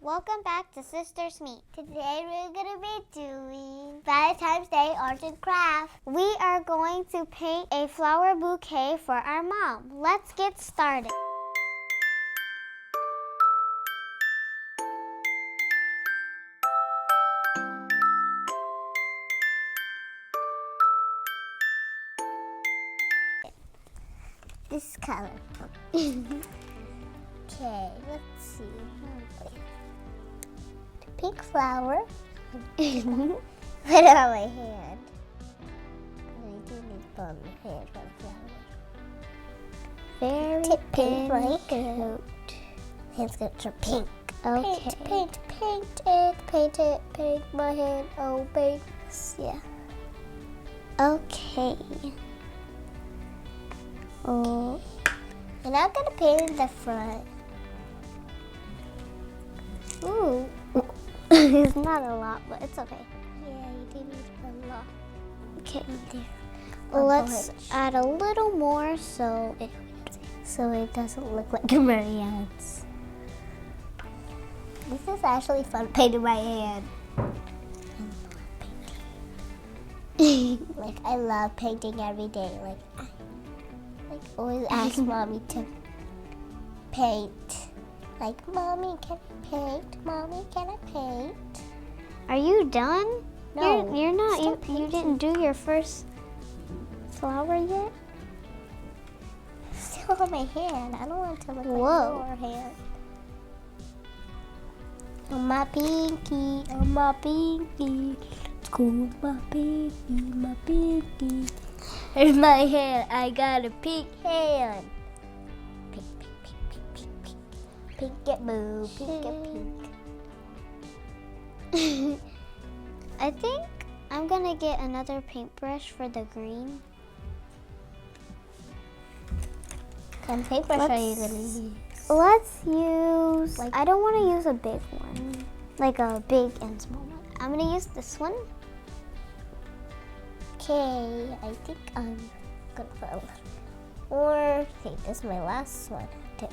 Welcome back to Sisters Meet. Today we're going to be doing Valentine's Day Art and Craft. We are going to paint a flower bouquet for our mom. Let's get started. This color. Okay, let's see. Pink flower. Put it on my hand. I do need to put on my hand for the flower. Very pink like coat. Hands are pink. Okay. Paint my hand. Oh, paint. Yeah. Okay. Oh. And I'm gonna paint in the front. Ooh. It's not a lot, but it's okay. Yeah, you do need a lot. Okay, there. Well, let's add a little more so it doesn't look like Maryann's. This is actually fun painting my hand. Like I love painting every day. I always ask Mommy to paint. Like, Mommy, can I paint? Mommy, can I paint? Are you done? No. You're not. You didn't do your first flower yet? Still on my hand. I don't want it to look like your hand. On my pinky. On my pinky. It's cool. My pinky. My pinky. Here's my hand. I got a pink hand. Pink, pink, pink, pink, pink, pink. Pink it blue, pink it pink. I think I'm gonna get another paintbrush for the green. What kind of paintbrush are you gonna use? Let's use, I don't want to use a big one. Like a big and small one. I'm gonna use this one. Okay, I think I'm gonna put a little more. Okay, this is my last one. Okay.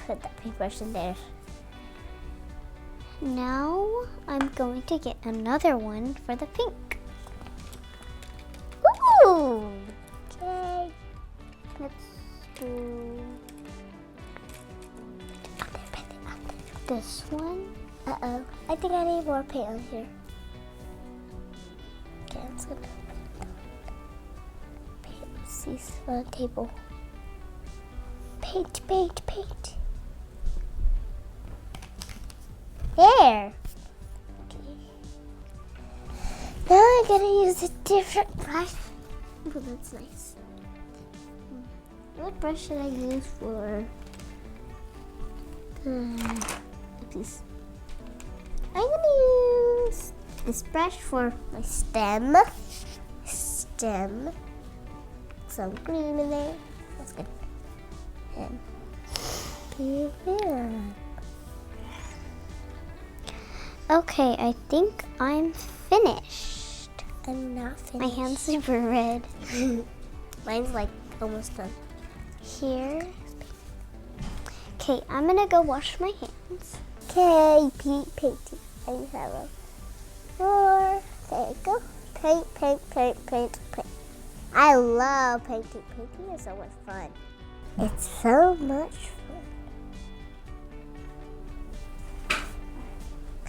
Put that paintbrush in there. Now I'm going to get another one for the pink. Ooh! Okay. Let's do this one. Uh-oh. I think I need more paint on here. Okay, let's go. Paint on the table. Paint, paint, paint. There. Okay. Now I'm gonna use a different brush. Oh, that's nice. What brush should I use for this? I'm gonna use this brush for my stem. Some green in there. That's good. And here. Okay, I think I'm finished. I'm not finished. My hand's super red. Mine's like almost done. Here. Okay, I'm gonna go wash my hands. Okay, painting. I have a more. There you go. Paint, paint, paint, paint, paint. I love painting. Painting is so much fun. It's so much fun.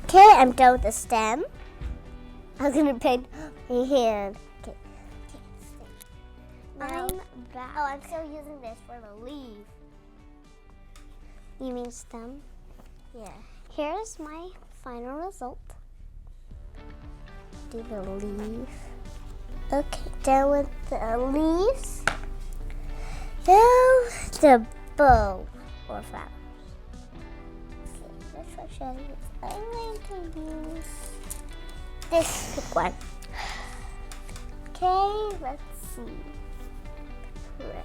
Okay, I'm done with the stem. I'm gonna paint my hand. Okay. I'm back. Oh, I'm still using this for the leaf. You mean stem? Yeah. Here's my final result. Do the leaf. Okay, done with the leaves. Now the bow or flowers. Okay, which one should I use? I'm going to use this big one. Okay, let's see. There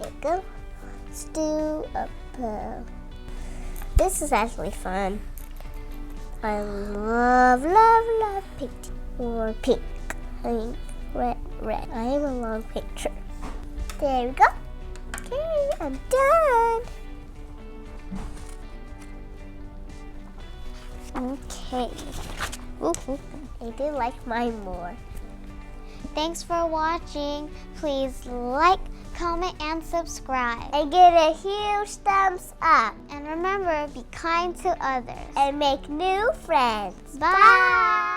you go. Let's do a bow. This is actually fun. I love pink or pink. I mean red. I am a long picture. There we go. Okay, I'm done. Okay. I do like mine more. Thanks for watching. Please like, comment, and subscribe. And give a huge thumbs up. And remember, be kind to others. And make new friends. Bye.